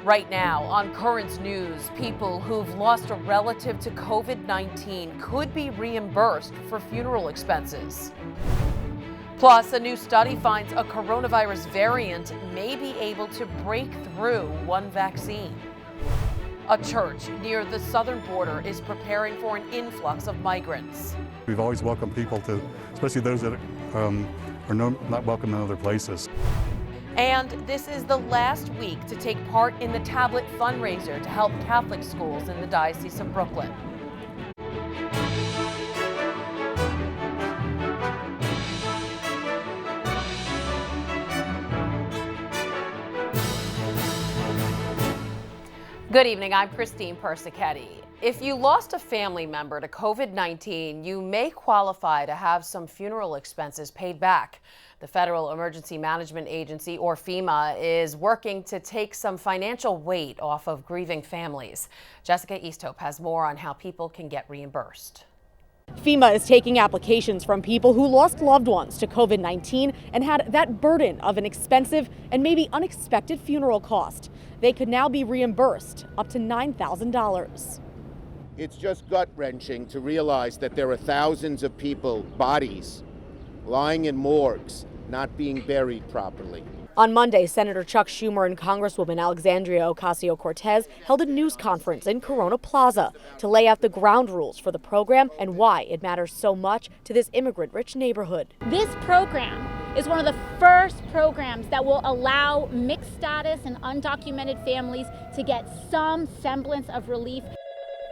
Right now on Currents News, people who've lost a relative to COVID-19 could be reimbursed for funeral expenses. Plus, a new study finds a coronavirus variant may be able to break through one vaccine. A church near the southern border is preparing for an influx of migrants. We've always welcomed people to, especially those that are not welcome in other places. And this is the last week to take part in the tablet fundraiser to help Catholic schools in the Diocese of Brooklyn. Good evening, I'm Christine Persichetti. If you lost a family member to COVID-19, you may qualify to have some funeral expenses paid back. The Federal Emergency Management Agency, or FEMA, is working to take some financial weight off of grieving families. Jessica Easthope has more on how people can get reimbursed. FEMA is taking applications from people who lost loved ones to COVID-19 and had that burden of an expensive and maybe unexpected funeral cost. They could now be reimbursed up to $9,000. It's just gut-wrenching to realize that there are thousands of people, bodies, lying in morgues, not being buried properly. On Monday, Senator Chuck Schumer and Congresswoman Alexandria Ocasio-Cortez held a news conference in Corona Plaza to lay out the ground rules for the program and why it matters so much to this immigrant-rich neighborhood. This program is one of the first programs that will allow mixed status and undocumented families to get some semblance of relief.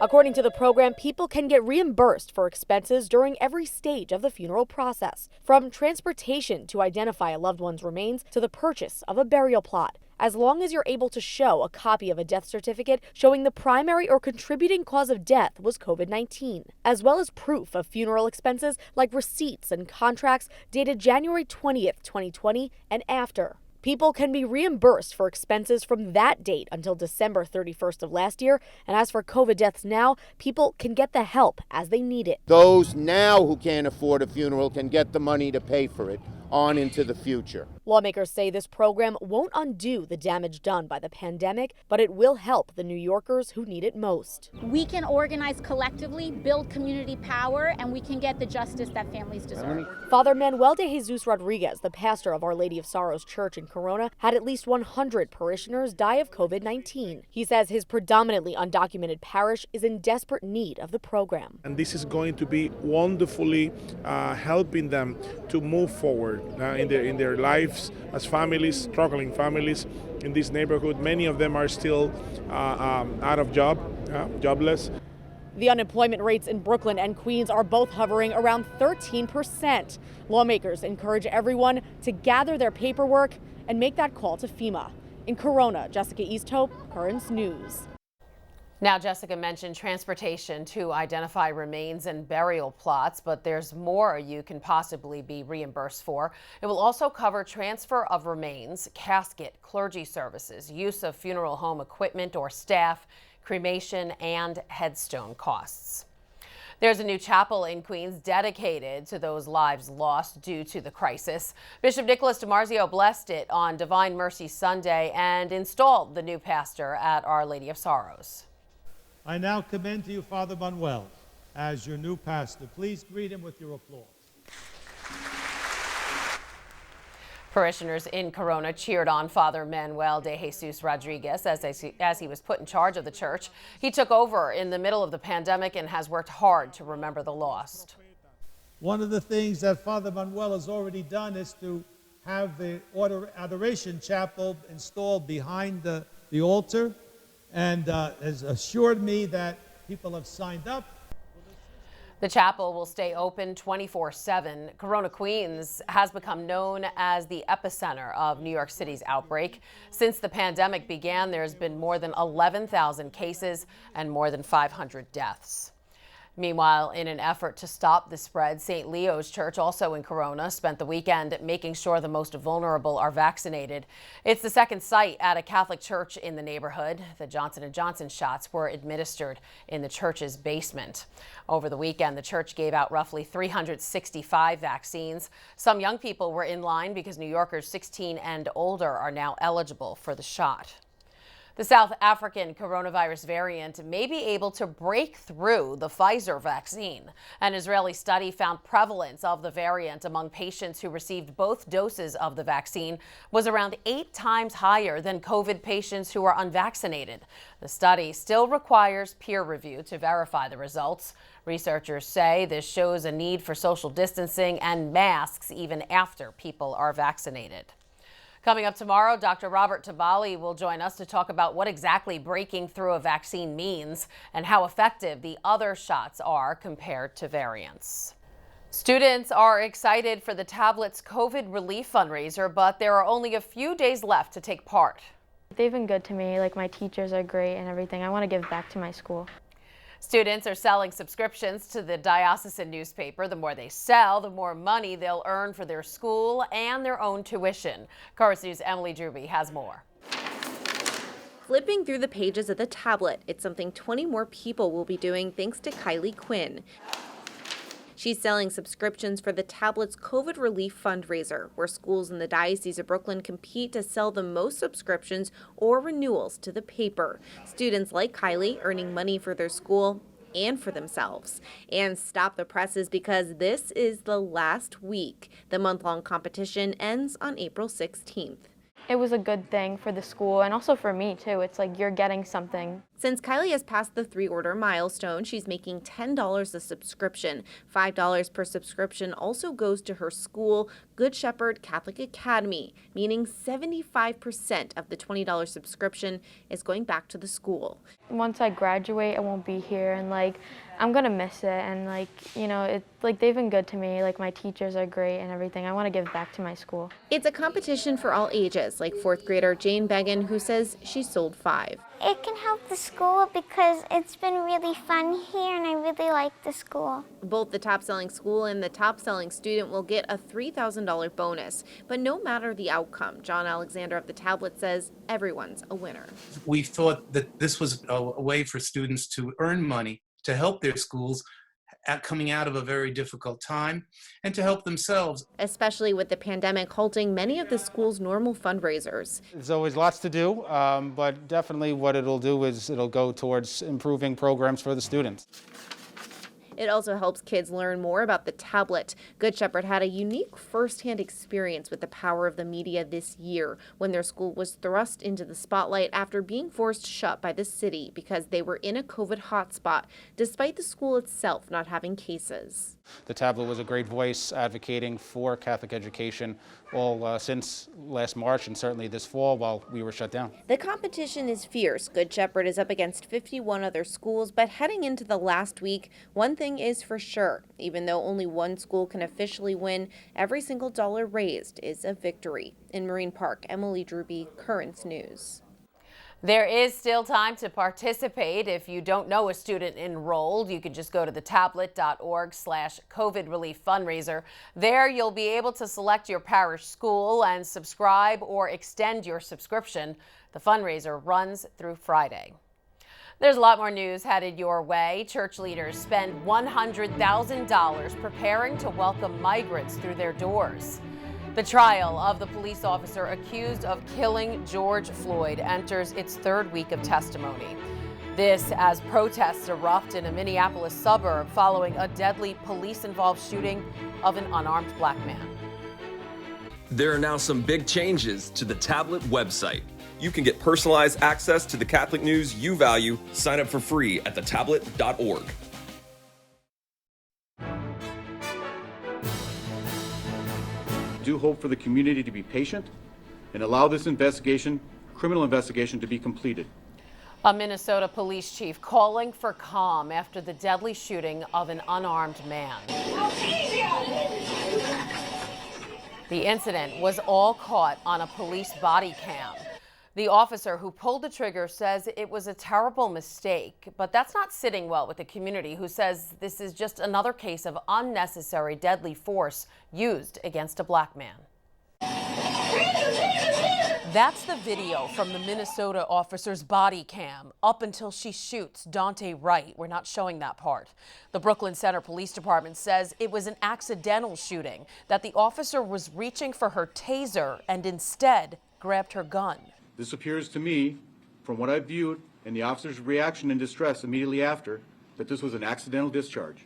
According to the program, people can get reimbursed for expenses during every stage of the funeral process, from transportation to identify a loved one's remains to the purchase of a burial plot, as long as you're able to show a copy of a death certificate showing the primary or contributing cause of death was COVID-19, as well as proof of funeral expenses like receipts and contracts dated January 20th, 2020 and after. People can be reimbursed for expenses from that date until December 31st of last year. And as for COVID deaths now, people can get the help as they need it. Those now who can't afford a funeral can get the money to pay for it on into the future. Lawmakers say this program won't undo the damage done by the pandemic, but it will help the New Yorkers who need it most. We can organize collectively, build community power, and we can get the justice that families deserve. Father Manuel de Jesus Rodriguez, the pastor of Our Lady of Sorrows Church in Corona, had at least 100 parishioners die of COVID-19. He says his predominantly undocumented parish is in desperate need of the program. And this is going to be wonderfully helping them to move forward in their lives as families, struggling families in this neighborhood. Many of them are still out of jobless. The unemployment rates in Brooklyn and Queens are both hovering around 13%. Lawmakers encourage everyone to gather their paperwork and make that call to FEMA. In Corona, Jessica Easthope, Currents News. Now, Jessica mentioned transportation to identify remains and burial plots, but there's more you can possibly be reimbursed for. It will also cover transfer of remains, casket, clergy services, use of funeral home equipment or staff, cremation, and headstone costs. There's a new chapel in Queens dedicated to those lives lost due to the crisis. Bishop Nicholas DiMarzio blessed it on Divine Mercy Sunday and installed the new pastor at Our Lady of Sorrows. I now commend to you Father Manuel as your new pastor. Please greet him with your applause. Parishioners in Corona cheered on Father Manuel de Jesus Rodriguez as he was put in charge of the church. He took over in the middle of the pandemic and has worked hard to remember the lost. One of the things that Father Manuel has already done is to have the adoration chapel installed behind the altar, and has assured me that people have signed up. The chapel will stay open 24/7. Corona, Queens has become known as the epicenter of New York City's outbreak. Since the pandemic began, there's been more than 11,000 cases and more than 500 deaths. Meanwhile, in an effort to stop the spread, St. Leo's Church, also in Corona, spent the weekend making sure the most vulnerable are vaccinated. It's the second site at a Catholic church in the neighborhood. The Johnson & Johnson shots were administered in the church's basement. Over the weekend, the church gave out roughly 365 vaccines. Some young people were in line because New Yorkers 16 and older are now eligible for the shot. The South African coronavirus variant may be able to break through the Pfizer vaccine. An Israeli study found prevalence of the variant among patients who received both doses of the vaccine was around 8 times higher than COVID patients who are unvaccinated. The study still requires peer review to verify the results. Researchers say this shows a need for social distancing and masks even after people are vaccinated. Coming up tomorrow, Dr. Robert Tabali will join us to talk about what exactly breaking through a vaccine means and how effective the other shots are compared to variants. Students are excited for the tablet's COVID relief fundraiser, but there are only a few days left to take part. They've been good to me, like my teachers are great and everything. I want to give back to my school. Students are selling subscriptions to the diocesan newspaper. The more they sell, the more money they'll earn for their school and their own tuition. Chorus News' Emily Drooby has more. Flipping through the pages of the tablet, it's something 20 more people will be doing thanks to KILEY QUINN. She's selling subscriptions for the tablet's COVID relief fundraiser, where schools in the Diocese of Brooklyn compete to sell the most subscriptions or renewals to the paper. Students like KILEY earning money for their school and for themselves. And stop the presses because this is the last week. The month-long competition ends on April 16th. It was a good thing for the school and also for me too. It's like you're getting something. Since KILEY has passed the 3-order milestone, she's making $10 a subscription. $5 per subscription also goes to her school, Good Shepherd Catholic Academy, meaning 75% of the $20 subscription is going back to the school. Once I graduate, I won't be here and like I'm gonna miss it and like, you know, it's like they've been good to me, like my teachers are great and everything. I want to give back to my school. It's a competition for all ages, like 4th grader Jane Beggan, who says she sold 5. It can help the school because it's been really fun here and I really like the school. Both the top-selling school and the top-selling student will get a $3,000 bonus. But no matter the outcome, John Alexandra of the tablet says everyone's a winner. We thought that this was a way for students to earn money to help their schools coming out of a very difficult time and to help themselves. Especially with the pandemic halting many of the school's normal fundraisers. There's always lots to do, but definitely what it'll do is it'll go towards improving programs for the students. It also helps kids learn more about the tablet. Good Shepherd had a unique first-hand experience with the power of the media this year when their school was thrust into the spotlight after being forced shut by the city because they were in a COVID hotspot, despite the school itself not having cases. The tablet was a great voice advocating for Catholic education all since last March and certainly this fall while we were shut down. The competition is fierce. Good Shepherd is up against 51 other schools, but heading into the last week, one thing is for sure. Even though only one school can officially win, every single dollar raised is a victory. In Marine Park, Emily Drooby, Currents News. There is still time to participate. If you don't know a student enrolled, you can just go to thetablet.org/COVID relief fundraiser. There you'll be able to select your parish school and subscribe or extend your subscription. The fundraiser runs through Friday. There's a lot more news headed your way. Church leaders spend $100,000 preparing to welcome migrants through their doors. The trial of the police officer accused of killing George Floyd enters its 3rd week of testimony. This as protests erupt in a Minneapolis suburb following a deadly police-involved shooting of an unarmed black man. There are now some big changes to the tablet website. You can get personalized access to the Catholic news you value. Sign up for free at thetablet.org. Do hope for the community to be patient and allow this criminal investigation, to be completed. A Minnesota police chief calling for calm after the deadly shooting of an unarmed man. The incident was all caught on a police body cam. The officer who pulled the trigger says it was a terrible mistake, but that's not sitting well with the community, who says this is just another case of unnecessary deadly force used against a black man. That's the video from the Minnesota officer's body cam up until she shoots Daunte Wright. We're not showing that part. The Brooklyn Center Police Department says it was an accidental shooting, that the officer was reaching for her taser and instead grabbed her gun. This appears to me from what I viewed and the officer's reaction and distress immediately after, that this was an accidental discharge.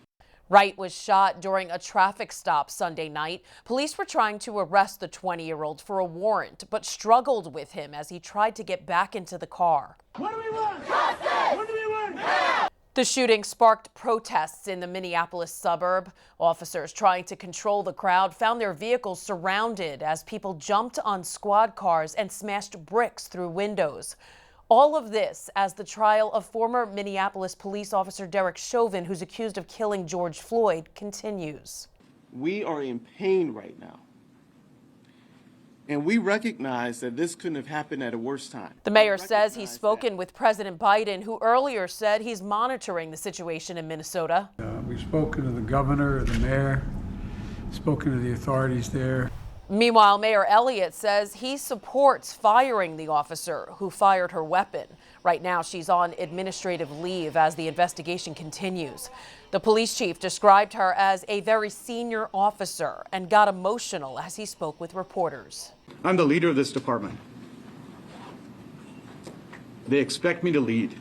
Wright was shot during a traffic stop Sunday night. Police were trying to arrest the 20-year-old for a warrant, but struggled with him as he tried to get back into the car. What do we want? Justice! What do we want? Now! The shooting sparked protests in the Minneapolis suburb. Officers trying to control the crowd found their vehicles surrounded as people jumped on squad cars and smashed bricks through windows. All of this as the trial of former Minneapolis police officer Derek Chauvin, who's accused of killing George Floyd, continues. We are in pain right now. And we recognize that this couldn't have happened at a worse time. The mayor says he's spoken with President Biden, who earlier said he's monitoring the situation in Minnesota. We've spoken to the governor, the mayor, spoken to the authorities there. Meanwhile, Mayor Elliott says he supports firing the officer who fired her weapon. Right now, she's on administrative leave as the investigation continues. The police chief described her as a very senior officer and got emotional as he spoke with reporters. I'm the leader of this department. They expect me to lead,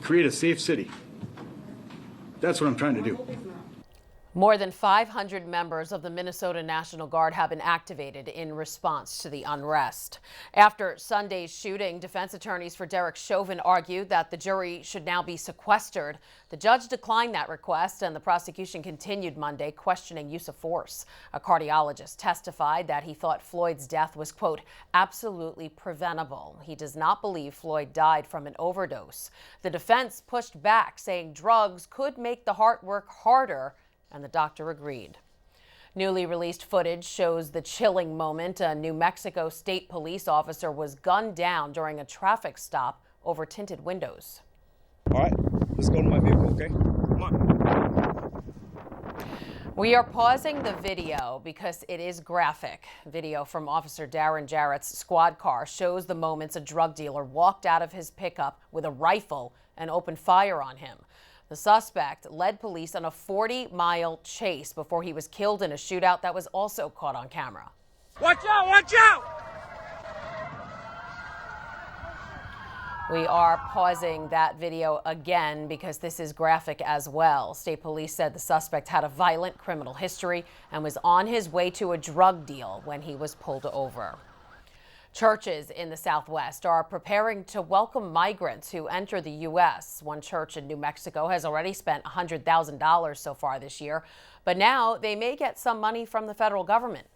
create a safe city. That's what I'm trying to do. More than 500 members of the Minnesota National Guard have been activated in response to the unrest. After Sunday's shooting, defense attorneys for Derek Chauvin argued that the jury should now be sequestered. The judge declined that request, and the prosecution continued Monday questioning use of force. A cardiologist testified that he thought Floyd's death was, quote, absolutely preventable. He does not believe Floyd died from an overdose. The defense pushed back, saying drugs could make the heart work harder, and the doctor agreed. Newly released footage shows the chilling moment a New Mexico State police officer was gunned down during a traffic stop over tinted windows. All right, let's go to my vehicle, okay? Come on. We are pausing the video because it is graphic. Video from Officer Darren Jarrett's squad car shows the moments a drug dealer walked out of his pickup with a rifle and opened fire on him. The suspect led police on a 40-mile chase before he was killed in a shootout that was also caught on camera. Watch out! Watch out! We are pausing that video again because this is graphic as well. State police said the suspect had a violent criminal history and was on his way to a drug deal when he was pulled over. Churches in the Southwest are preparing to welcome migrants who enter the U.S. One church in New Mexico has already spent $100,000 so far this year, but now they may get some money from the federal government.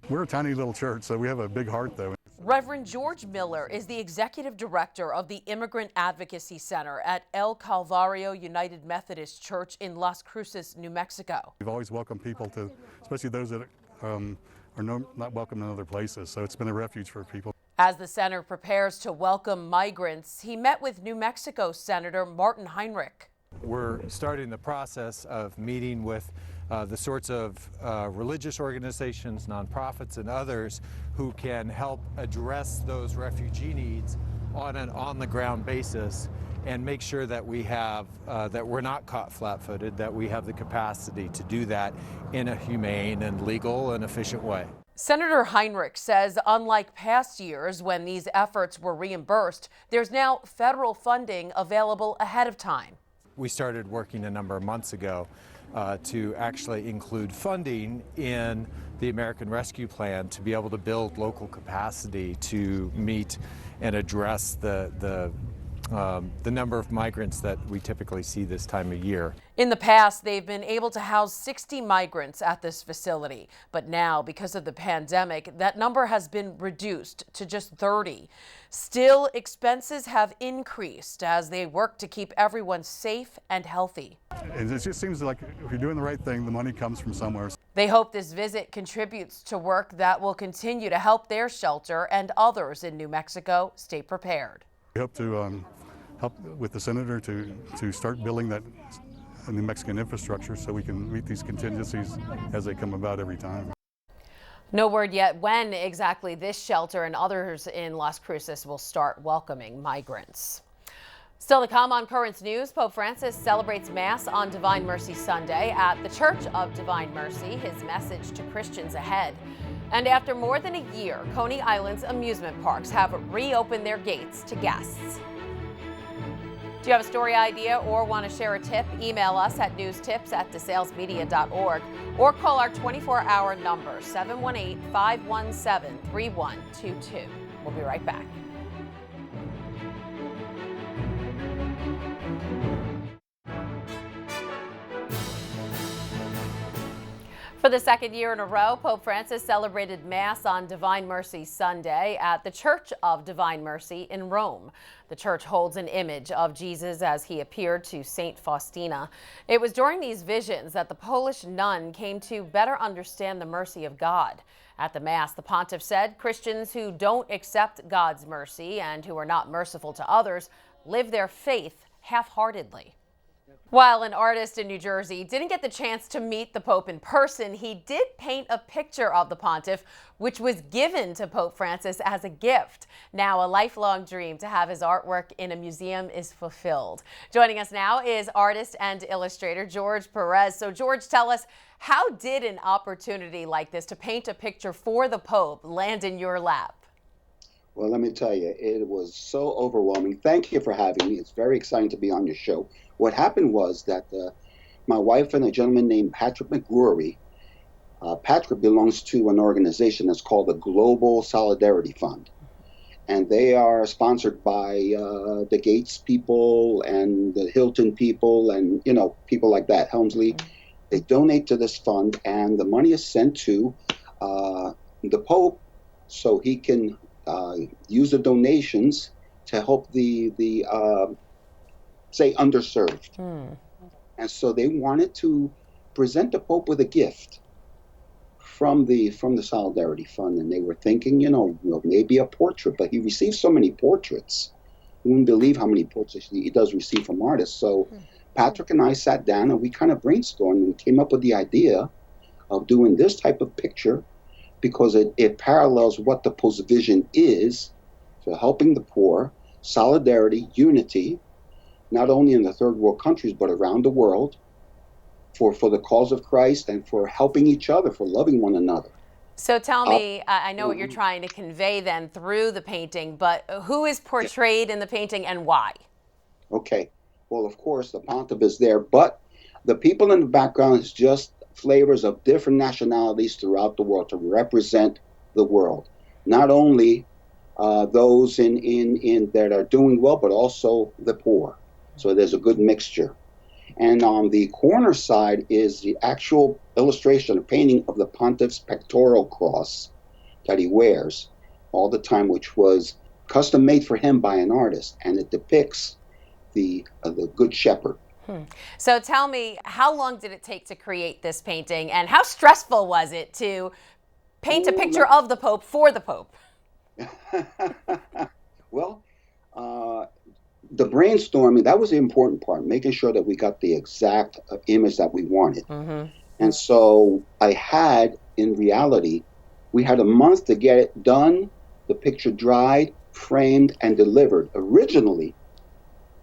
We're a tiny little church, so we have a big heart, though. Reverend George Miller is the executive director of the Immigrant Advocacy Center at El Calvario United Methodist Church in Las Cruces, New Mexico. We've always welcomed people to, especially those that are not welcome in other places, so it's been a refuge for people. As the center prepares to welcome migrants, he met with New Mexico Senator Martin Heinrich. We're starting the process of meeting with the sorts of religious organizations, nonprofits, and others who can help address those refugee needs on an on-the-ground basis and make sure that we have, that we're not caught flat-footed, that we have the capacity to do that in a humane and legal and efficient way. Senator Heinrich says unlike past years when these efforts were reimbursed, there's now federal funding available ahead of time. We started working a number of months ago to actually include funding in the American Rescue Plan to be able to build local capacity to meet and address the number of migrants that we typically see this time of year. In the past, they've been able to house 60 migrants at this facility, but now, because of the pandemic, that number has been reduced to just 30. Still, expenses have increased as they work to keep everyone safe and healthy. It just seems like if you're doing the right thing, the money comes from somewhere. They hope this visit contributes to work that will continue to help their shelter and others in New Mexico stay prepared. We hope to help with the senator to start building that New Mexican infrastructure so we can meet these contingencies as they come about every time. No word yet when exactly this shelter and others in Las Cruces will start welcoming migrants. Still to come on Currents News, Pope Francis celebrates Mass on Divine Mercy Sunday at the Church of Divine Mercy. His message to Christians ahead. And after more than a year, Coney Island's amusement parks have reopened their gates to guests. Do you have a story idea or want to share a tip? Email us at newstips@desalesmedia.org or call our 24-hour number, 718-517-3122. We'll be right back. For the second year in a row, Pope Francis celebrated Mass on Divine Mercy Sunday at the Church of Divine Mercy in Rome. The church holds an image of Jesus as he appeared to Saint Faustina. It was during these visions that the Polish nun came to better understand the mercy of God. At the Mass, the pontiff said Christians who don't accept God's mercy and who are not merciful to others live their faith half-heartedly. While an artist in New Jersey didn't get the chance to meet the Pope in person, he did paint a picture of the pontiff, which was given to Pope Francis as a gift. Now, a lifelong dream to have his artwork in a museum is fulfilled. Joining us now is artist and illustrator George Perez. So, George, tell us, how did an opportunity like this to paint a picture for the Pope land in your lap? Well, let me tell you, it was so overwhelming. Thank you for having me. It's very exciting to be on your show. What happened was that my wife and a gentleman named Patrick McGrory, Patrick belongs to an organization that's called the Global Solidarity Fund. And they are sponsored by the Gates people and the Hilton people and, you know, people like that, Helmsley. They donate to this fund, and the money is sent to the Pope so he can use the donations to help the say underserved. And so they wanted to present the Pope with a gift from the Solidarity Fund, and they were thinking, you know, maybe a portrait, but he received so many portraits. You wouldn't believe how many portraits he does receive from artists. So Patrick and I sat down and we kind of brainstormed and came up with the idea of doing this type of picture because it parallels what the Pope's vision is for helping the poor, solidarity, unity, not only in the third world countries, but around the world, for the cause of Christ and for helping each other, for loving one another. So tell me, I know what you're trying to convey then through the painting, but who is portrayed in the painting and why? Okay. Well, of course, the pontiff is there, but the people in the background is just flavors of different nationalities throughout the world to represent the world. Not only those in that are doing well, but also the poor. So there's a good mixture. And on the corner side is the actual illustration, a painting of the pontiff's pectoral cross that he wears all the time, which was custom made for him by an artist, and it depicts the Good Shepherd. So tell me, how long did it take to create this painting, and how stressful was it to paint a picture of the Pope for the Pope? Well, the brainstorming, that was the important part, making sure that we got the exact image that we wanted. And so I had, in reality, we had a month to get it done, the picture dried, framed, and delivered. Originally,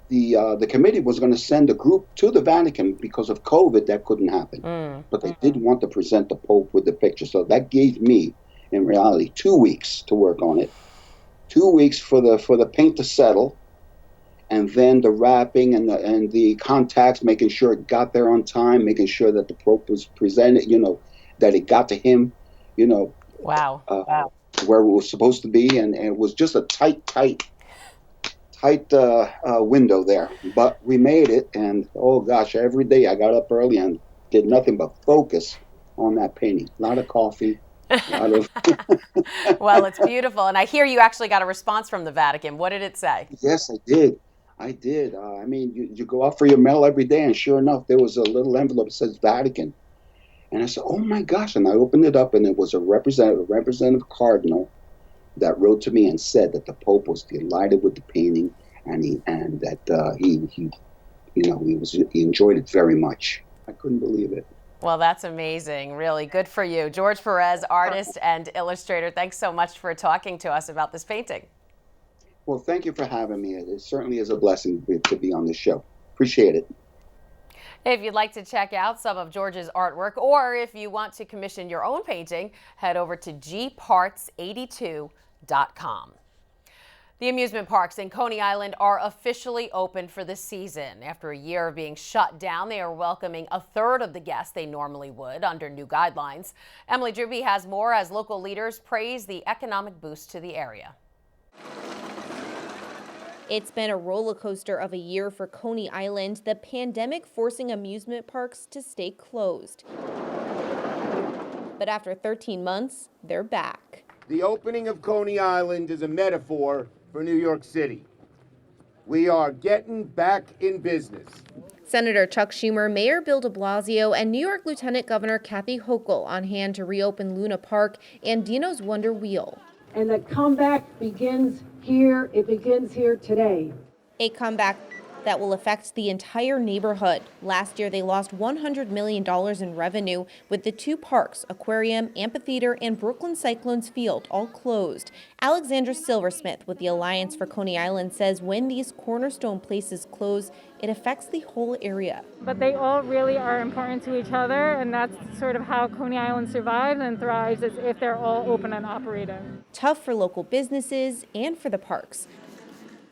the committee was going to send a group to the Vatican because of COVID. That couldn't happen. But they did want to present the Pope with the picture. So that gave me, in reality, 2 weeks to work on it. 2 weeks for the paint to settle, and then the wrapping and the contacts, making sure it got there on time, making sure that the Pope was presented, you know, that it got to him, you know, wow, where it was supposed to be, and it was just a tight window there. But we made it, and oh gosh, every day I got up early and did nothing but focus on that painting. A lot of coffee. Well, it's beautiful, and I hear you actually got a response from the Vatican. What did it say? Yes, I did. I mean, you go out for your mail every day, and sure enough, there was a little envelope that says Vatican. And I said, oh my gosh, and I opened it up, and it was a representative cardinal that wrote to me and said that the Pope was delighted with the painting, and he enjoyed it very much. I couldn't believe it. Well, that's amazing. Really good for you. George Perez, artist and illustrator, thanks so much for talking to us about this painting. Well, thank you for having me. It certainly is a blessing to be on the show. Appreciate it. If you'd like to check out some of George's artwork, or if you want to commission your own painting, head over to gparts82.com. The amusement parks in Coney Island are officially open for the season. After a year of being shut down, they are welcoming a third of the guests they normally would under new guidelines. Emily Drooby has more as local leaders praise the economic boost to the area. It's been a roller coaster of a year for Coney Island, the pandemic forcing amusement parks to stay closed. But after 13 months, they're back. The opening of Coney Island is a metaphor for New York City. We are getting back in business. Senator Chuck Schumer, Mayor Bill de Blasio, and New York Lieutenant Governor Kathy Hochul on hand to reopen Luna Park and DENO'S Wonder Wheel. And the comeback begins here. It begins here today. A comeback that will affect the entire neighborhood. Last year, they lost $100 million in revenue with the two parks, aquarium, amphitheater, and Brooklyn Cyclones Field, all closed. Alexandra Silversmith with the Alliance for Coney Island says when these cornerstone places close, it affects the whole area. But they all really are important to each other, and that's sort of how Coney Island survives and thrives, is if they're all open and operating. Tough for local businesses and for the parks.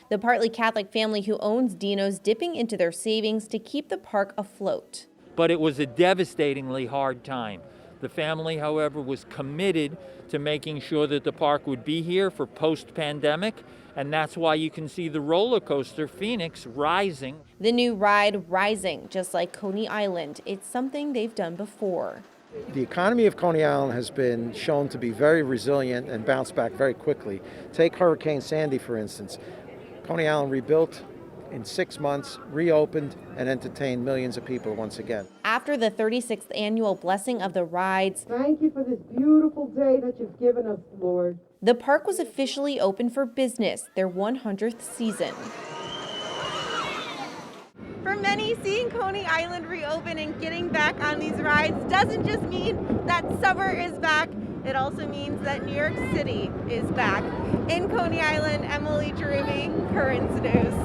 The partly Catholic family who owns DENO'S dipping into their savings to keep the park afloat. But it was a devastatingly hard time. The family, however, was committed to making sure that the park would be here for post-pandemic, and that's why you can see the roller coaster Phoenix rising. The new ride rising, just like Coney Island. It's something they've done before. The economy of Coney Island has been shown to be very resilient and bounce back very quickly. Take Hurricane Sandy, for instance. Coney Island rebuilt in 6 months, reopened, and entertained millions of people once again. After the 36th annual blessing of the rides, thank you for this beautiful day that you've given us, Lord. The park was officially open for business, their 100th season. For many, seeing Coney Island reopen and getting back on these rides doesn't just mean that summer is back. It also means that New York City is back. In Coney Island, Emily Drooby, Currents News.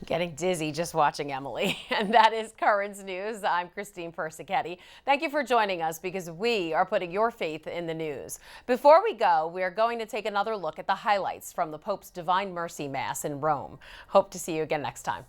Getting dizzy just watching Emily. And that is Currents News. I'm Christine Persichetti. Thank you for joining us because we are putting your faith in the news. Before we go, we are going to take another look at the highlights from the Pope's Divine Mercy Mass in Rome. Hope to see you again next time.